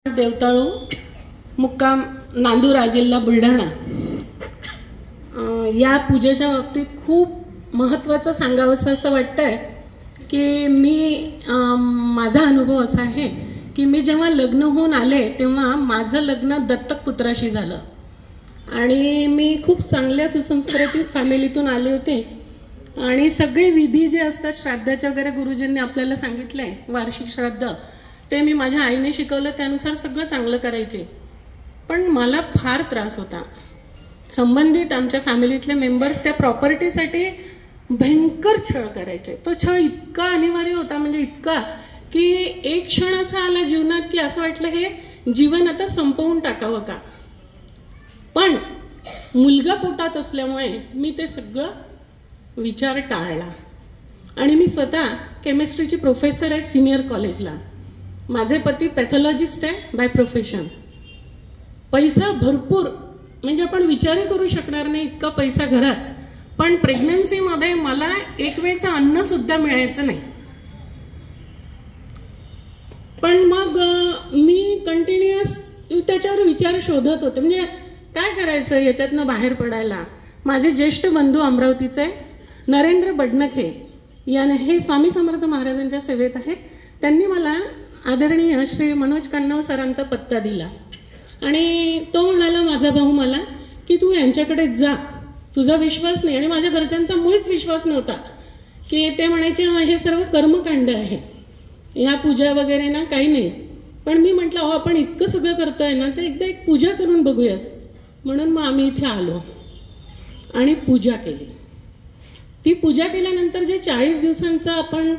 देवताळू, मुक्काम नांदुरा, जिल्हा बुलढाणा. या पूजेच्या बाबतीत खूप महत्त्वाचं सांगावंसं असं वाटतंय की माझा अनुभव असा आहे की मी जेव्हा लग्न होऊन आले तेव्हा माझं लग्न दत्तक पुत्राशी झालं आणि मी खूप चांगल्या सुसंस्कृत फॅमिलीतून आले होते आणि सगळे विधी जे असतात श्राद्धाचे वगैरे गुरुजींनी आपल्याला सांगितलंय, वार्षिक श्राद्ध, ते मी माझ्या आईने शिकवलं, त्यानुसार सगळं चांगलं करायचे. पण मला फार त्रास होता. संबंधित आमच्या फॅमिलीतले मेंबर्स त्या प्रॉपर्टीसाठी भयंकर छळ करायचे. तो छळ इतका अनिवार्य होता, म्हणजे इतका की एक क्षण असा आला जीवनात की असं वाटलं हे जीवन आता संपवून टाकावं का. पण मुलगा पोटात असल्यामुळे मी ते सगळं विचार टाळला आणि मी स्वतः केमिस्ट्रीची प्रोफेसर आहे सिनियर कॉलेजला. माझे पती पॅथॉलॉजिस्ट आहे बाय प्रोफेशन. पैसा भरपूर, म्हणजे आपण विचारही करू शकणार नाही इतका पैसा घरात. पण प्रेग्नन्सीमध्ये मला एक वेळचं अन्न सुद्धा मिळायचं नाही. पण मग मी कंटिन्युअस त्याच्यावर विचार शोधत होते, म्हणजे काय करायचं याच्यातनं बाहेर पडायला. माझे ज्येष्ठ बंधू अमरावतीचे नरेंद्र बडनखे याने, हे स्वामी समर्थ महाराजांच्या सेवेत आहेत, त्यांनी मला आदरणीय श्री मनोज कन्नव सरांचा पत्ता दिला आणि तो म्हणाला, माझा भाऊ मला, की तू यांच्याकडे जा, तुझा विश्वास नाही. आणि माझ्या घरच्यांचा मुळीच विश्वास नव्हता, की ते म्हणायचे हे सर्व कर्मकांड आहे, ह्या पूजा वगैरे ना काही नाही. पण मी म्हटलं अहो आपण इतकं सगळं करतोय ना, तर एकदा एक पूजा करून बघूयात. म्हणून मग आम्ही इथे आलो आणि पूजा केली. ती पूजा केल्यानंतर जे 40 दिवसांचं आपण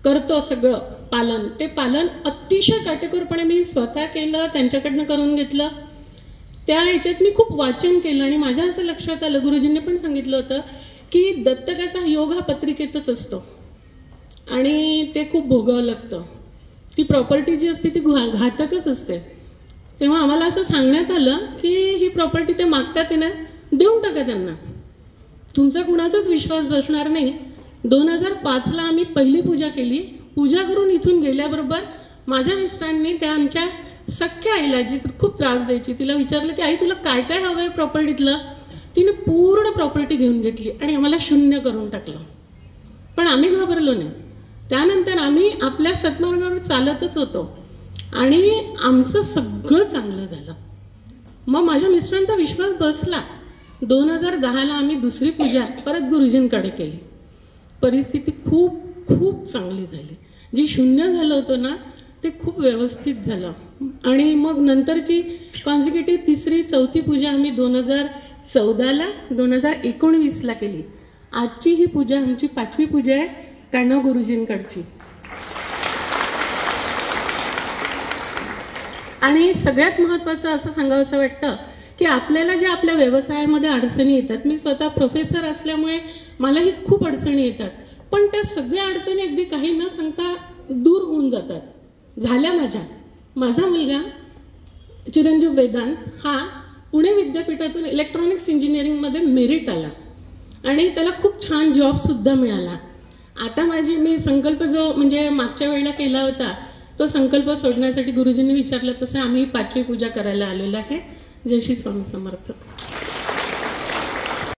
करतो सगळं पालन, ते पालन अतिशय काटेकोरपणे मी स्वतः केलं, त्यांच्याकडनं करून घेतलं. त्या ह्याच्यात मी खूप वाचन केलं आणि माझ्या असं लक्षात आलं, गुरुजींनी पण सांगितलं होतं की दत्तकाचा योग हा पत्रिकेतच असतो आणि ते खूप भोगावं लागतं. ती प्रॉपर्टी जी असते ती घातकच असते. तेव्हा आम्हाला असं सांगण्यात आलं की ही प्रॉपर्टी ते मागतात ना, देऊन टाका त्यांना, तुमचा कुणाचाच विश्वास बसणार नाही. 2005ला आम्ही पहिली पूजा केली. पूजा करून इथून गेल्याबरोबर माझ्या मिस्टरांनी त्या आमच्या सख्या आईला, जी खूप त्रास द्यायची, तिला विचारलं की आई तुला काय काय हवंय प्रॉपर्टीतलं. तिने पूर्ण प्रॉपर्टी घेऊन घेतली आणि आम्हाला शून्य करून टाकलं. पण आम्ही घाबरलो नाही. त्यानंतर आम्ही आपल्या सत्मार्गावर चालतच होतो आणि आमचं सगळं चांगलं झालं. मग माझ्या मिस्टरांचा विश्वास बसला. 2010ला आम्ही दुसरी पूजा परत गुरुजींकडे केली. परिस्थिती खूप खूप चांगली झाली. जी शून्य झालं होतं ना ते खूप व्यवस्थित झालं. आणि मग नंतरची कॉन्सिक्युटिव्ह तिसरी चौथी पूजा आम्ही 2014ला 2019ला केली. आजची ही पूजा आमची 5वी पूजा आहे कण्णव गुरुजींकडची. आणि सगळ्यात महत्त्वाचं असं सांगावं असं वाटतं की आपल्याला जे आपल्या व्यवसायामध्ये अडचणी येतात, मी स्वतः प्रोफेसर असल्यामुळे मलाही खूप अडचणी येतात, पण त्या सगळ्या अडचणी अगदी काही न सांगता दूर होऊन जातात. झाल्या माझा मुलगा चिरंजीव वेदांत हा पुणे विद्यापीठातून इलेक्ट्रॉनिक्स इंजिनिअरिंगमध्ये मेरिट आला आणि त्याला खूप छान जॉब सुद्धा मिळाला. आता मी संकल्प जो म्हणजे मागच्या वेळेला केला होता तो संकल्प सोडण्यासाठी गुरुजींनी विचारलं तसं आम्ही 5वी पूजा करायला आलेलो आहे. जय श्री स्वामी समर्थ.